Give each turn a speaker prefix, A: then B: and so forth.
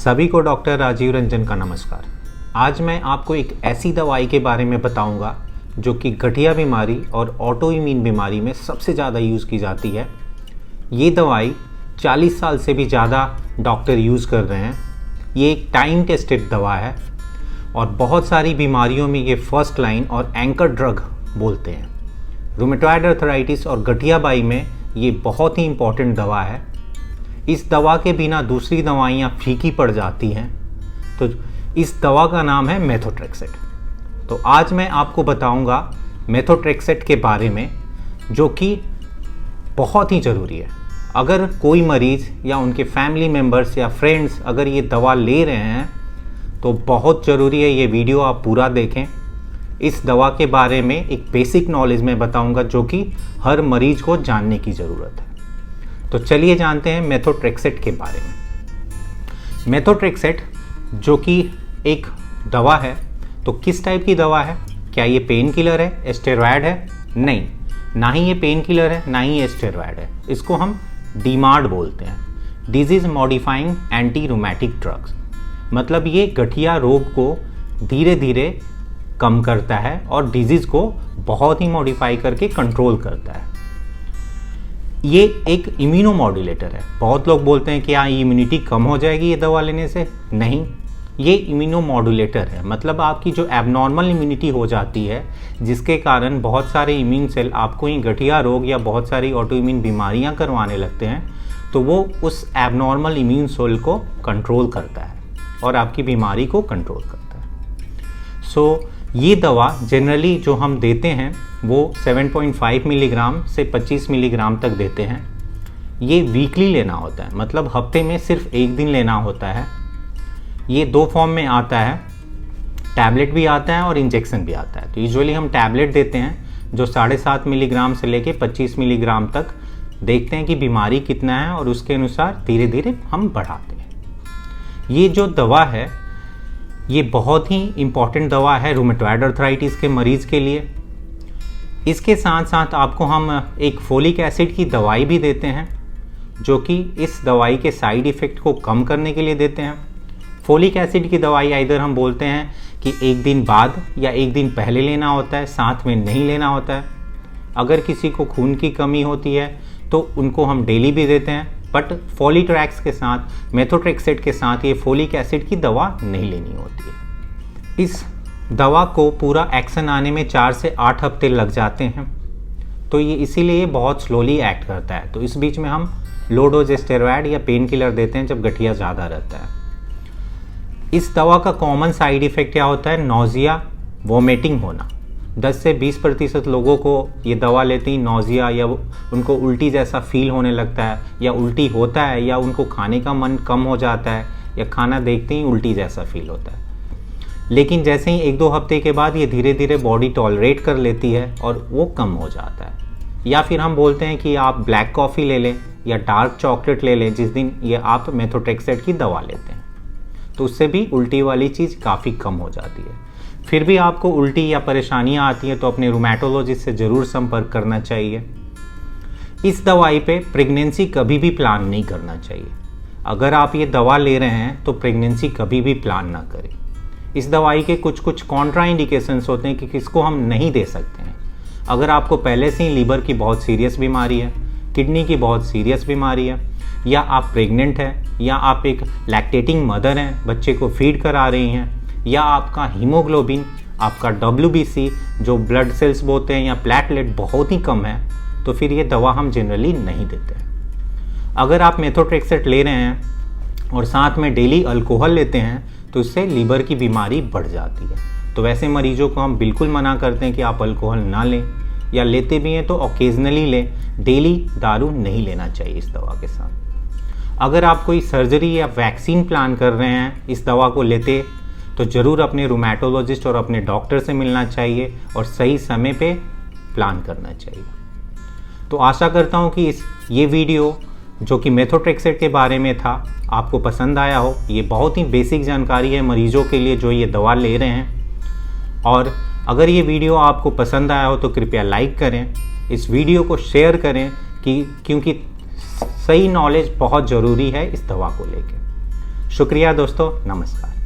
A: सभी को डॉक्टर राजीव रंजन का नमस्कार। आज मैं आपको एक ऐसी दवाई के बारे में बताऊंगा जो कि गठिया बीमारी और ऑटो इम्यून बीमारी में सबसे ज़्यादा यूज़ की जाती है। ये दवाई 40 साल से भी ज़्यादा डॉक्टर यूज़ कर रहे हैं। ये एक टाइम टेस्टेड दवा है और बहुत सारी बीमारियों में ये फर्स्ट लाइन और एंकर ड्रग बोलते हैं। रूमेटॉइड आर्थराइटिस और गठियाबाई में ये बहुत ही इम्पॉर्टेंट दवा है। इस दवा के बिना दूसरी दवाइयाँ फीकी पड़ जाती हैं। तो इस दवा का नाम है मेथोट्रेक्सेट। तो आज मैं आपको बताऊंगा मेथोट्रेक्सेट के बारे में, जो कि बहुत ही ज़रूरी है। अगर कोई मरीज़ या उनके फैमिली मेम्बर्स या फ्रेंड्स अगर ये दवा ले रहे हैं तो बहुत ज़रूरी है ये वीडियो आप पूरा देखें। इस दवा के बारे में एक बेसिक नॉलेज मैं बताऊंगा जो कि हर मरीज़ को जानने की ज़रूरत है। तो चलिए जानते हैं मेथोट्रेक्सेट के बारे में। मेथोट्रेक्सेट जो कि एक दवा है, तो किस टाइप की दवा है? क्या ये पेन किलर है, स्टेरॉयड है? नहीं, ना ही ये पेन किलर है, ना ही ये स्टेरॉयड है। इसको हम डीमार्ड बोलते हैं, disease modifying anti rheumatic drugs. मतलब ये गठिया रोग को धीरे धीरे कम करता है और डिजीज़ को बहुत ही मॉडिफाई करके कंट्रोल करता है। ये एक इम्यूनोमॉड्यूलेटर है। बहुत लोग बोलते हैं कि हाँ, इम्यूनिटी कम हो जाएगी ये दवा लेने से। नहीं, ये इम्यूनोमॉड्यूलेटर है। मतलब आपकी जो एबनॉर्मल इम्यूनिटी हो जाती है, जिसके कारण बहुत सारे इम्यून सेल आपको ही गठिया रोग या बहुत सारी ऑटो इम्यून बीमारियाँ करवाने लगते हैं, तो वो उस एबनॉर्मल इम्यून सेल को कंट्रोल करता है और आपकी बीमारी को कंट्रोल करता है। सो ये दवा जनरली जो हम देते हैं वो 7.5 मिलीग्राम से 25 मिलीग्राम तक देते हैं। ये वीकली लेना होता है, मतलब हफ्ते में सिर्फ एक दिन लेना होता है। ये दो फॉर्म में आता है, टैबलेट भी आता है और इंजेक्शन भी आता है। तो यूजुअली हम टैबलेट देते हैं जो 7.5 मिलीग्राम से लेके 25 मिलीग्राम तक। देखते हैं कि बीमारी कितना है और उसके अनुसार धीरे धीरे हम बढ़ाते हैं। ये जो दवा है ये बहुत ही इम्पॉर्टेंट दवा है रूमेटॉइड आर्थराइटिस के मरीज़ के लिए। इसके साथ साथ आपको हम एक फोलिक एसिड की दवाई भी देते हैं, जो कि इस दवाई के साइड इफ़ेक्ट को कम करने के लिए देते हैं। फोलिक एसिड की दवाई इधर हम बोलते हैं कि एक दिन बाद या एक दिन पहले लेना होता है, साथ में नहीं लेना होता है। अगर किसी को खून की कमी होती है तो उनको हम डेली भी देते हैं, बट फॉलिट्रैक्स के साथ, मेथोट्रेक्सेट के साथ ये फोलिक एसिड की दवा नहीं लेनी होती है। इस दवा को पूरा एक्शन आने में 4 से 8 हफ्ते लग जाते हैं, तो ये इसीलिए बहुत स्लोली एक्ट करता है। तो इस बीच में हम लो डोज स्टेरॉयड या पेन किलर देते हैं जब गठिया ज़्यादा रहता है। इस दवा का कॉमन साइड इफ़ेक्ट क्या होता है? नौजिया, वोमिटिंग होना। 10 से 20% लोगों को ये दवा लेते ही नौजिया या उनको उल्टी जैसा फील होने लगता है, या उल्टी होता है, या उनको खाने का मन कम हो जाता है, या खाना देखते ही उल्टी जैसा फील होता है। लेकिन जैसे ही 1-2 हफ्ते के बाद ये धीरे धीरे बॉडी टॉलरेट कर लेती है और वो कम हो जाता है। या फिर हम बोलते हैं कि आप ब्लैक कॉफ़ी ले लें या डार्क चॉकलेट ले लें जिस दिन ये आप मेथोट्रेक्सेट की दवा लेते हैं, तो उससे भी उल्टी वाली चीज़ काफ़ी कम हो जाती है। फिर भी आपको उल्टी या परेशानियां आती हैं तो अपने रूमेटोलॉजिस्ट से ज़रूर संपर्क करना चाहिए। इस दवाई पे प्रेगनेंसी कभी भी प्लान नहीं करना चाहिए। अगर आप ये दवा ले रहे हैं तो प्रेगनेंसी कभी भी प्लान ना करें। इस दवाई के कुछ कॉन्ट्रा इंडिकेशंस होते हैं कि किसको हम नहीं दे सकते हैं। अगर आपको पहले से ही लीवर की बहुत सीरियस बीमारी है, किडनी की बहुत सीरियस बीमारी है, या आप प्रेग्नेंट हैं, या आप एक लैक्टेटिंग मदर हैं, बच्चे को फीड करा रही हैं, या आपका हीमोग्लोबिन, आपका WBC जो ब्लड सेल्स बोलते हैं, या प्लेटलेट बहुत ही कम है, तो फिर ये दवा हम जनरली नहीं देते हैं। अगर आप मेथोट्रेक्सेट ले रहे हैं और साथ में डेली अल्कोहल लेते हैं तो इससे लीवर की बीमारी बढ़ जाती है। तो वैसे मरीजों को हम बिल्कुल मना करते हैं कि आप अल्कोहल ना लें, या लेते भी हैं तो ओकेजनली लें। डेली दारू नहीं लेना चाहिए इस दवा के साथ। अगर आप कोई सर्जरी या वैक्सीन प्लान कर रहे हैं इस दवा को लेते, तो ज़रूर अपने रूमेटोलॉजिस्ट और अपने डॉक्टर से मिलना चाहिए और सही समय पे प्लान करना चाहिए। तो आशा करता हूँ कि ये वीडियो जो कि मेथोट्रेक्सेट के बारे में था आपको पसंद आया हो। ये बहुत ही बेसिक जानकारी है मरीजों के लिए जो ये दवा ले रहे हैं। और अगर ये वीडियो आपको पसंद आया हो तो कृपया लाइक करें, इस वीडियो को शेयर करें क्योंकि सही नॉलेज बहुत ज़रूरी है इस दवा को लेकर। शुक्रिया दोस्तों, नमस्कार।